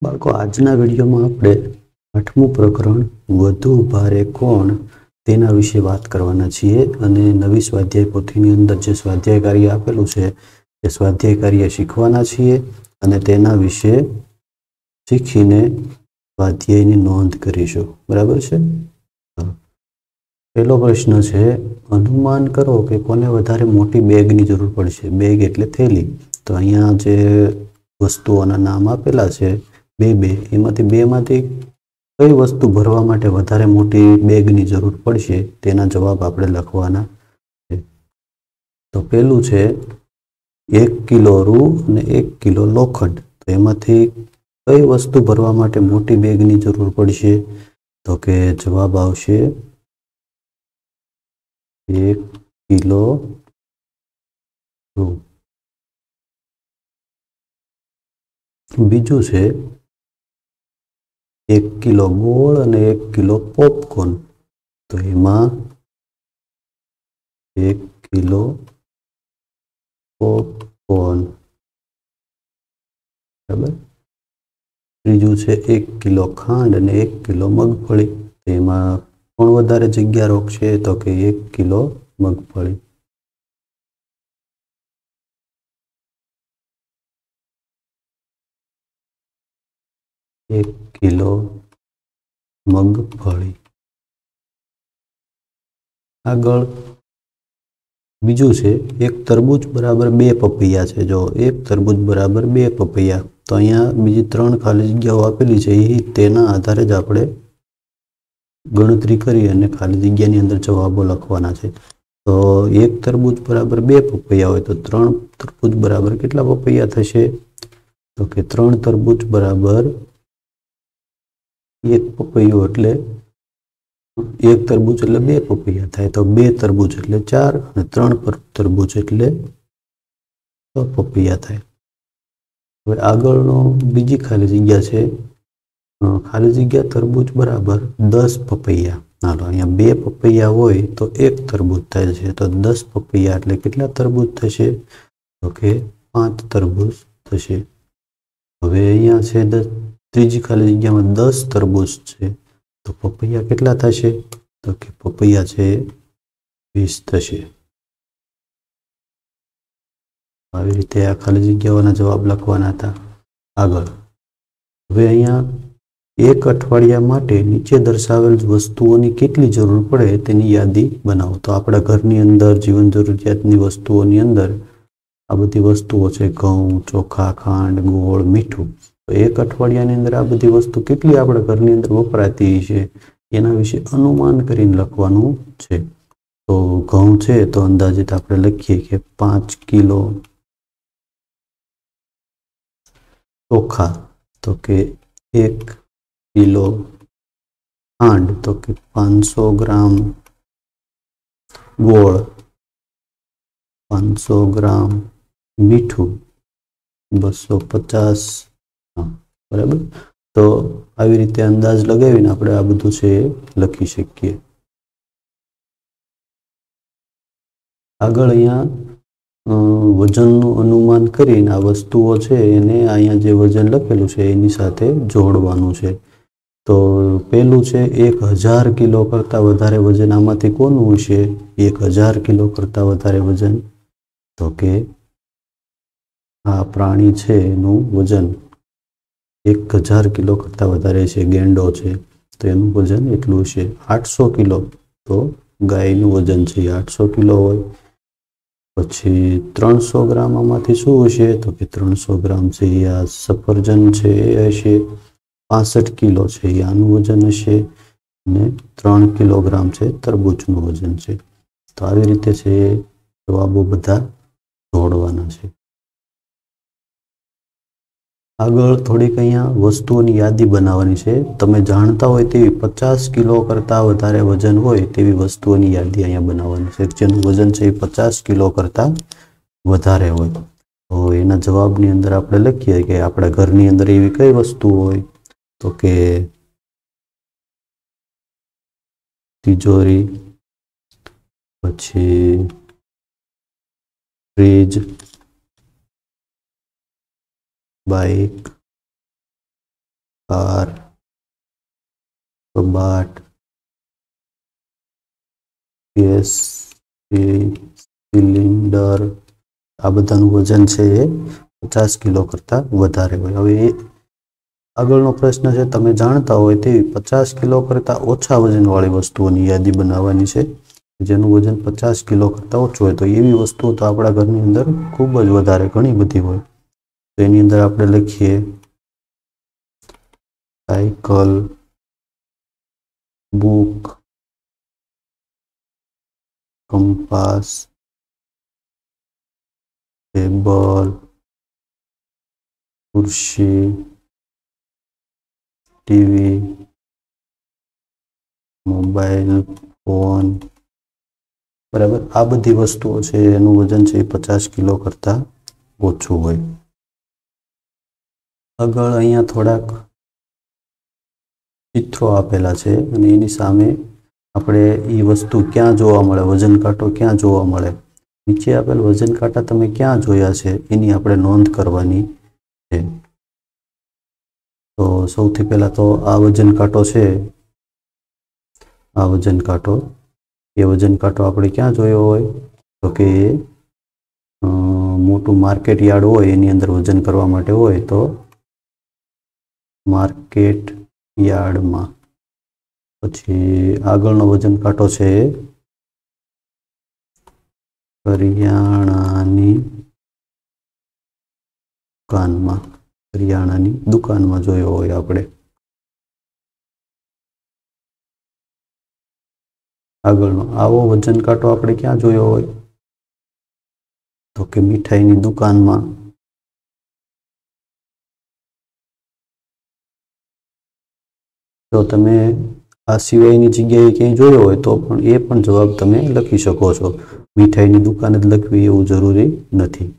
बाळको आजना विडियोमां आपणे 8मुं प्रकरण વધુ ભારે કોણ તેના વિશે વાત કરવાના છીએ અને નવી સ્વાધ્યાય પોથીની અંદર જે સ્વાધ્યાય કાર્ય આપેલું છે એ સ્વાધ્યાય કાર્ય શીખવાના છીએ અને તેના વિશે શીખીને સ્વાધ્યાયની નોંધ કરીશું. બરાબર છે. પહેલો પ્રશ્ન છે, અનુમાન કરો કે કોને વધારે મોટી બેગની જરૂર પડશે. બેગ એટલે થેલી. તો અહીંયા જે વસ્તુઓના નામ આપેલા છે બે એમાંથી બેમાંથી કઈ વસ્તુ ભરવા માટે વધારે મોટી બેગની જરૂર પડશે તેના જવાબ આપણે લખવાના છે. તો પહેલું છે 1 કિલો રૂ અને 1 કિલો લોખંડ. તો એમાંથી કઈ વસ્તુ ભરવા માટે મોટી બેગની જરૂર પડશે? તો કે જવાબ આવશે 1 કિલો રૂ. બીજું છે 1 કિલો ગોળ અને 1 કિલો પોપકોર્ન. તો એમાં 1 કિલો પોપકોર્ન. બરાબર. ત્રીજું છે 1 કિલો ખાંડ અને 1 કિલો મગફળી. તેમાં કોણ વધારે જગ્યા રોકશે? તો કે 1 કિલો મગફળી. એક કિલો મગફળી. આગળ બીજું છે 1 તરબૂચ બરાબર 2 પપૈયા છે. જો 1 તરબૂચ બરાબર 2 પપૈયા. તો અહીંયા બીજી 3 ખાલી જગ્યાઓ આપેલી છે એ તેના આધારે જ આપણે ગણતરી કરી અને ખાલી જગ્યાની અંદર જવાબો લખવાના છે. તો 1 તરબૂચ બરાબર 2 પપૈયા હોય તો 3 તરબૂચ બરાબર કેટલા પપૈયા થશે? તો કે 3 તરબૂચ બરાબર 1 પપૈયું એટલે 1 તરબૂચ એટલે 2 પપૈયા થાય. તો 2 તરબૂચ એટલે 4 અને 3 તરબૂચ એટલે 6 પપૈયા થાય. હવે આગળનો બીજી ખાલી જગ્યા છે, ખાલી જગ્યા તરબૂચ બરાબર 10 પપૈયા. હાલો, અહીંયા 2 પપૈયા હોય તો 1 તરબૂચ થાય છે. તો 10 પપૈયા એટલે કેટલા તરબૂચ થશે? તો કે 5 તરબૂચ થશે. હવે અહીંયા છે ત્રીજી ખાલી જગ્યામાં 10 તરબૂચ છે. તો પપૈયા કેટલા થશે? તો કે પપૈયા છે 20 થશે. આવી રીતે આ ખાલી જગ્યાઓના જવાબ લખવાના હતા. આગળ હવે અહીંયા 1 અઠવાડિયા માટે નીચે દર્શાવેલ વસ્તુઓની કેટલી જરૂર પડે તેની યાદી બનાવો. તો આપણા ઘરની અંદર જીવન જરૂરિયાતની વસ્તુઓની અંદર આ બધી વસ્તુઓ છે, ઘઉં, ચોખા, ખાંડ, ગોળ, મીઠું. તો 1 અઠવાડિયાની અંદર આ બધી વસ્તુ કેટલી આપણા ઘરની અંદર વપરાતી છે એના વિશે અનુમાન કરીને લખવાનું છે. તો ઘઉં છે તો અંદાજિત આપણે લખીએ કે 5 કિલો. ચોખા તો કે 1 કિલો. ખાંડ તો કે 500 ગ્રામ. ગોળ 500 ગ્રામ. મીઠું 250. બરાબર. તો આવી રીતે અંદાજ લગાવીને આપણે આ બધું છે લખી શકીએ. આગળ અહીંયા વજનનું અનુમાન કરીને આ વસ્તુઓ છે એને અહીંયા જે વજન લખેલું છે એની સાથે જોડવાનું છે. તો પહેલું છે 1000 કિલો કરતાં વધારે વજન. આમાંથી કોનું હશે 1000 કિલો કરતાં વધારે વજન? તો કે આ પ્રાણી છે એનું વજન 1000 કિલો કરતાં વધારે છે. ગેંડો છે તો એનું વજન એટલું છે. 800 કિલો તો ગાયનું વજન છે 800 કિલો હોય. પછી 300 ગ્રામ આમાંથી શું હશે? તો કે 300 ગ્રામ છે આ સફરજન છે એ હશે. 65 કિલો છે એ આનું વજન હશે અને 3 કિલોગ્રામ છે તરબૂચનું વજન છે. તો આવી રીતે છે જવાબો બધા જોડવાના છે. આગળ થોડીક અહીંયા વસ્તુઓની યાદી બનાવવાની છે. તમે જાણતા હોય તેવી 50 કિલો કરતાં વધારે વજન હોય તેવી વસ્તુઓની યાદી અહીંયા બનાવવાની છે. જેનું વજન છે એ 50 કિલો કરતાં વધારે હોય. તો એના જવાબની અંદર આપણે લખીએ કે આપણા ઘરની અંદર એવી કઈ વસ્તુ હોય? તો કે તિજોરી, પછી ફ્રીજ, બાઇક, કાર, કબાટ, ગેસ, સિલિન્ડર, આ બધાનું વજન છે એ 50 કિલો કરતાં વધારે હોય. હવે આગળનો પ્રશ્ન છે, તમે જાણતા હોય તેવી 50 કિલો કરતાં ઓછા વજનવાળી વસ્તુઓની યાદી બનાવવાની છે, જેનું વજન 50 કિલો કરતાં ઓછું હોય. તો એવી વસ્તુઓ તો આપણા ઘરની અંદર ખૂબ જ વધારે ઘણી બધી હોય. તો એની અંદર આપણે લખીએ સાયકલ, બુક, કંપાસ, ટેબલ, ખુરશી, ટીવી, મોબાઈલ ફોન, બરાબર. આ બધી વસ્તુઓ છે એનું વજન છે 50 કિલો કરતાં ઓછું હોય. આગળ અહીંયા થોડાક ચિત્રો આપેલા છે અને એની સામે આપણે એ વસ્તુ ક્યાં જોવા મળે, વજન કાંટો ક્યાં જોવા મળે, નીચે આપેલ વજન કાંટા તમે ક્યાં જોયા છે એની આપણે નોંધ કરવાની છે. તો સૌથી પહેલા તો આ વજન કાંટો છે, આ વજન કાંટો, એ વજન કાંટો આપણે ક્યાં જોયો હોય તો કે મોટું માર્કેટ યાર્ડ હોય એની અંદર વજન કરવા માટે હોય તો માર્કેટ યાર્ડમાં. પછી આગળનો વજન કાંટો છે કરિયાણાની દુકાનમાં, કરિયાણાની દુકાનમાં જોયો હોય આપણે. આગળનો આવો વજન કાંટો આપણે ક્યાં જોયો હોય તો કે મીઠાઈની દુકાનમાં. જો તમે આ સિવાયની જગ્યાએ ક્યાંય જોયો હોય તો પણ એ પણ જવાબ તમે લખી શકો છો. મીઠાઈની દુકાન જ લખવી એવું જરૂરી નથી.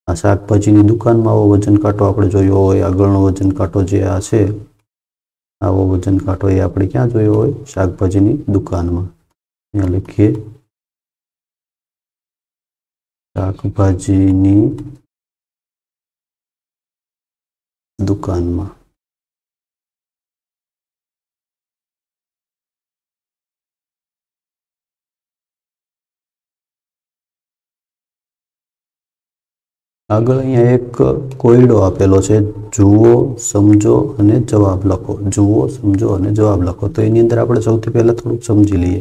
આ શાકભાજીની દુકાનમાં આવો વજન કાંટો આપણે જોયો હોય. આગળનો વજન કાંટો જે આ છે, આવો વજન કાંટો એ આપણે ક્યાં જોયો હોય, શાકભાજીની દુકાનમાં. અહીંયા લખીએ શાકભાજીની દુકાનમાં. આગળ અહીંયા એક કોયડો આપેલો છે, જુઓ, સમજો અને જવાબ લખો. જુઓ, સમજો અને જવાબ લખો. તો એની અંદર આપણે સૌથી પહેલા થોડુંક સમજી લઈએ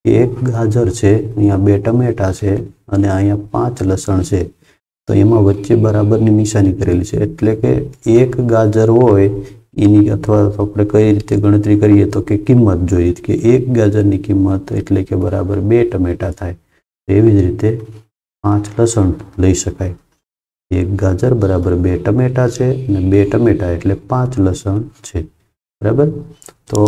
કે એક ગાજર છે, અહીંયા 2 ટમેટા છે અને અહીંયા 5 લસણ છે. તો એમાં વચ્ચે બરાબરની નિશાની કરેલી છે, એટલે કે એક ગાજર હોય એની, અથવા આપણે કઈ રીતે ગણતરી કરીએ તો કે કિંમત જોઈએ કે એક ગાજરની કિંમત એટલે કે બરાબર 2 ટમેટા થાય. એવી જ રીતે 5 લસણ લઈ શકાય. એક ગાજર બરાબર 2 ટમેટા છે અને 2 ટમેટા એટલે 5 લસણ છે, બરાબર. તો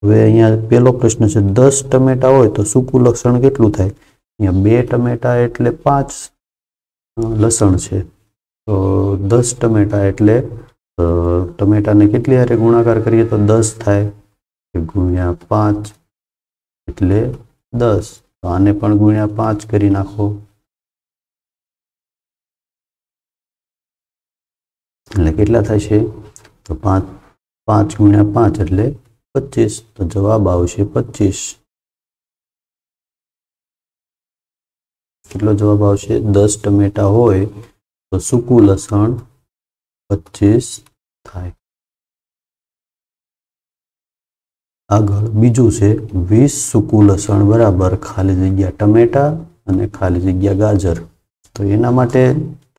હવે અહીંયા પહેલો પ્રશ્ન છે, 10 ટમેટા હોય તો સૂકું લસણ કેટલું થાય? અહીંયા 2 ટમેટા એટલે 5 લસણ છે. તો 10 ટમેટા એટલે ટમેટાને કેટલી હારે ગુણાકાર કરીએ તો 10 થાય, ગુણ્યા 5 એટલે 10. તો આને પણ ગુણ્યા 5 કરી નાખો એટલે કેટલા થશે? તો 5 ગુણ્યા 5 એટલે 25. તો જવાબ આવશે 25. કેટલો જવાબ આવશે? 10 ટમેટા હોય તો સૂકું લસણ 25 થાય. આગળ બીજું છે, 20 સૂકું લસણ બરાબર ખાલી જગ્યા ટમેટા અને ખાલી જગ્યા ગાજર. તો એના માટે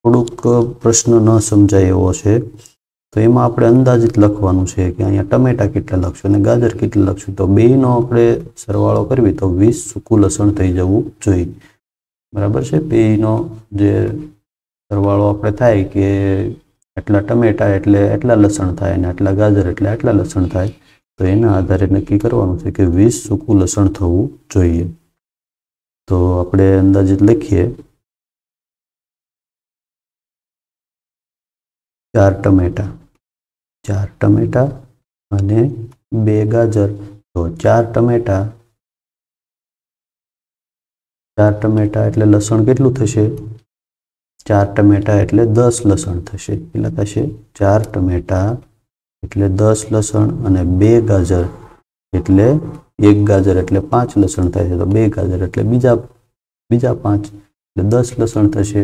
થોડુંક પ્રશ્ન ન સમજાય એવો છે. તો એમાં આપણે અંદાજિત લખવાનું છે કે અહીંયા ટમેટા કેટલા લખશું અને ગાજર કેટલા લખશું. તો બેયનો આપણે સરવાળો કરવી તો 20 સૂકું લસણ થઈ જવું જોઈએ, બરાબર છે. બેયનો જે સરવાળો આપણે થાય કે આટલા ટમેટા એટલે આટલા લસણ થાય અને આટલા ગાજર એટલે આટલા લસણ થાય. તો એના આધારે નક્કી કરવાનું છે કે 20 સૂકું લસણ થવું જોઈએ. તો આપણે અંદાજિત લખીએ 4 ટમેટા અને 2 ગાજર. તો 4 ટમેટા એટલે લસણ કેટલું થશે? 4 ટમેટા એટલે 10 લસણ થશે. કેટલા થશે? 4 ટમેટા એટલે 10 લસણ અને 2 ગાજર એટલે 1 ગાજર એટલે 5 લસણ થાય છે, તો 2 ગાજર એટલે બીજા 5 એટલે 10 લસણ થશે।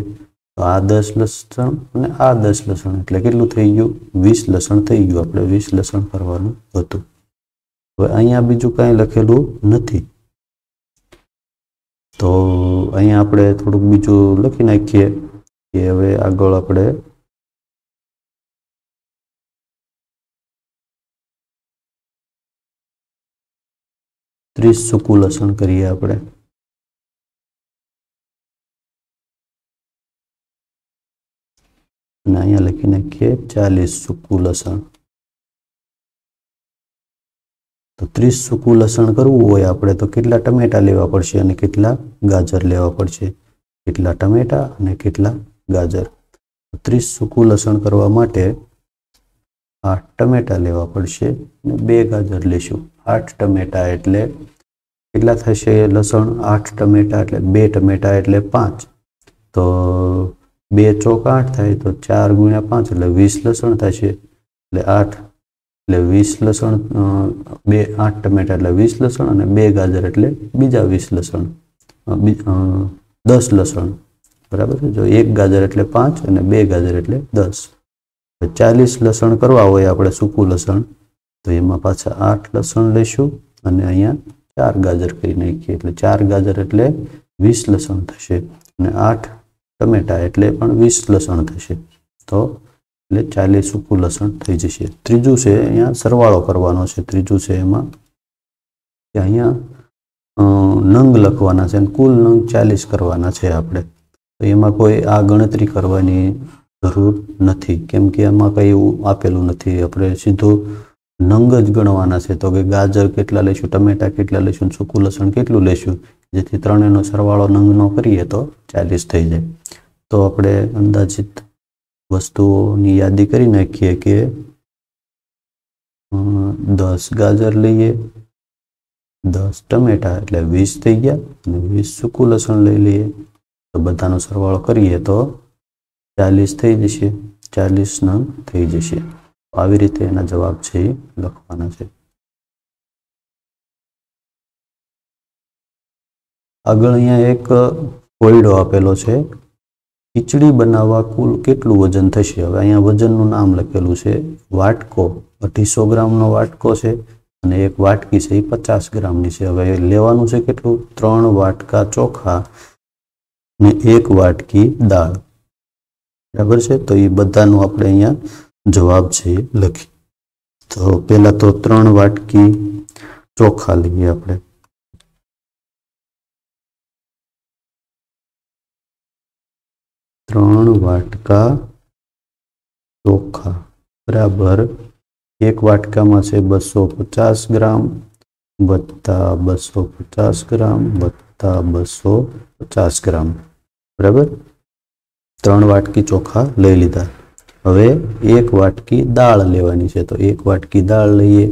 તો આ 10 લસણ અને આ 10 લસણ એટલે કેટલું થઈ ગયું? 20 લસણ થઈ ગયું। આપણે 20 લસણ કરવાનું હતું। હવે અહીંયા બીજું કાંઈ લખેલું નથી, તો અહીંયા આપણે થોડુંક બીજું લખી નાખીએ કે હવે આગળ આપણે 30 સૂકું લસણ કરીએ આપણે। અને અહીંયા લખી નાખીએ 40 સૂકું લસણ। તો 30 સૂકું લસણ કરવું હોય આપણે તો કેટલા ટમેટા લેવા પડશે અને કેટલા ગાજર લેવા પડશે? કેટલા ટમેટા અને કેટલા ગાજર? 30 સૂકું લસણ કરવા માટે 8 ટમેટા લેવા પડશે અને 2 ગાજર લેશું। 8 ટમેટા એટલે કેટલા થશે? લસણ 8 ટમેટા એટલે 2 ટમેટા એટલે 5, તો 2 ચોક 8 થાય, તો 4 ગુણ્યા 5 એટલે 20 લસણ થશે। એટલે 8 એટલે 20 લસણ, 8 ટમેટા એટલે 20 લસણ અને 2 ગાજર એટલે બીજા 20 લસણ, 10 લસણ, બરાબર છે। જો 1 ગાજર એટલે 5 અને 2 ગાજર એટલે 10, 40 લસણ કરવા હોય આપણે સૂકું લસણ, તો એમાં પાછા 8 લસણ લઈશું અને અહીંયા 4 ગાજર કરી નાખીએ, એટલે 4 ગાજર એટલે 20 લસણ થશે અને 8 ટમેટા એટલે પણ 20 લસણ થશે, તો એટલે 40 સૂકું લસણ થઈ જશે। ત્રીજું છે અહીંયા સરવાળો કરવાનો છે। ત્રીજું છે એમાં કે અહીંયા નંગ લખવાના છે અને કુલ નંગ 40 કરવાના છે આપણે, તો એમાં કોઈ આ ગણતરી કરવાની જરૂર નથી, કેમ કે એમાં કંઈ એવું આપેલું નથી। આપણે સીધો નંગ જ ગણવાના છે, તો કે ગાજર કેટલા લઈશું, ટમેટા કેટલા લઈશું, સૂકું લસણ કેટલું લઈશું, જેથી ત્રણેયનો સરવાળો નંગનો કરીએ તો 40 થઈ જાય। તો આપણે અંદાજિત વસ્તુઓની યાદી કરી નાખીએ કે 10 ગાજર લઈએ, 10 ટમેટા એટલે 20 થઈ ગયા અને 20 સૂકું લસણ લઈ લઈએ, તો બધાનો સરવાળો કરીએ તો 40 થઈ જશે, 40 નંગ થઈ જશે। આવી રીતે એના જવાબ છે એ લખવાના છે। આગળ અહીંયા એક કોયડો આપેલો છે, ખીચડી બનાવવા કુલ કેટલું વજન થશે? હવે અહીંયા વજનનું નામ લખેલું છે, વાટકો 250 ગ્રામનો વાટકો છે અને એક વાટકી છે એ 50 ગ્રામની છે। હવે લેવાનું છે કેટલું? 3 વાટકા ચોખા ને 1 વાટકી દાળ, બરાબર છે। તો એ બધાનો આપણે અહીંયા જવાબ છે લખી। તો પહેલા તો 3 વાટકી ચોખા લઈએ આપણે, ત્રણ વાટકા ચોખા બરાબર 1 વાટકામાં છે 250 ગ્રામ વત્તા 250 ગ્રામ વત્તા 250 ગ્રામ, બરાબર। 3 વાટકી ચોખા લઈ લીધા। હવે 1 વાટકી દાળ લેવાની છે, તો 1 વાટકી દાળ લઈએ,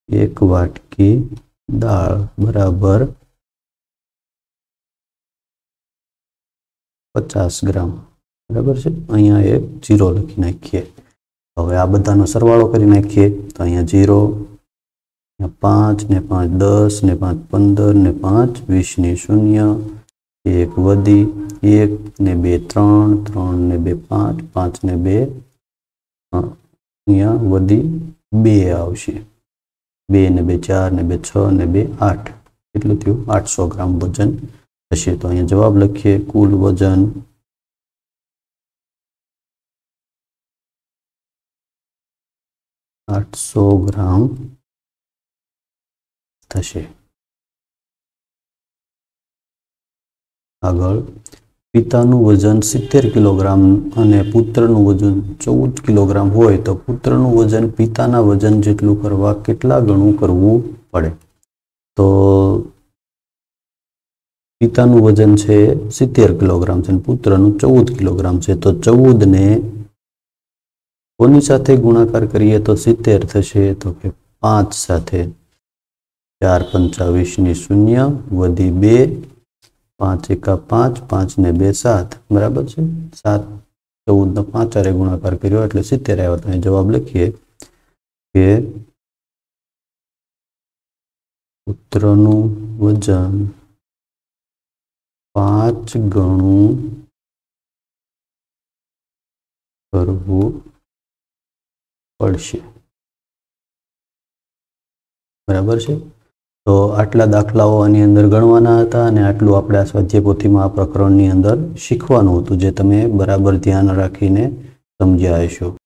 1 વાટકી દાળ બરાબર 50 ગ્રામ, બરાબર છે। અહીંયા એક 0 લખી નાખીએ। હવે આ બધાનો સરવાળો કરી નાખીએ, તો અહીંયા 0, 5 ને 5 10 ને 5 15 ને 5 20 ની 0, 1 વધી 1 ને 2 3, 3 ને 2 5, 5 ને 2 અહીંયા વધી 2 આવશે, 2 ને 2 4 ને 2 6 ને 2 8, કેટલું થયું? 800 ગ્રામ વજન થશે। તો અહીંયા જવાબ લખીએ, કુલ વજન 800 ગ્રામ થશે। આગળ પિતાનું વજન 70 કિલોગ્રામ અને પુત્રનું વજન 14 કિલોગ્રામ હોય તો પુત્રનું વજન પિતાના વજન જેટલું કરવા કેટલા ગણું કરવું પડે? તો પિતાનું વજન છે 70 કિલોગ્રામ છે અને પુત્રનું 14 કિલોગ્રામ છે, તો 14 ને કોની સાથે ગુણાકાર કરીએ તો 70 થશે? તો કે 5 સાથે, 4 પંચા 20 ની 0 વધી 2, 5 એકા 5, 5 ને 2 7, બરાબર છે। 7 14 નો 5 હારે ગુણાકાર કર્યો એટલે 70 આવ્યો. તો જવાબ લખીએ કે પુત્રનું વજન 5 ગણું કરવું પડશે. બરાબર છે. તો આટલા દાખલાઓ આની અંદર ગણવાના હતા અને આટલું આપણે આ સ્વાધ્યાય પોથીમાં આ પ્રકરણની અંદર શીખવાનું હતું, જે તમે બરાબર ધ્યાન રાખીને સમજ્યા હશો.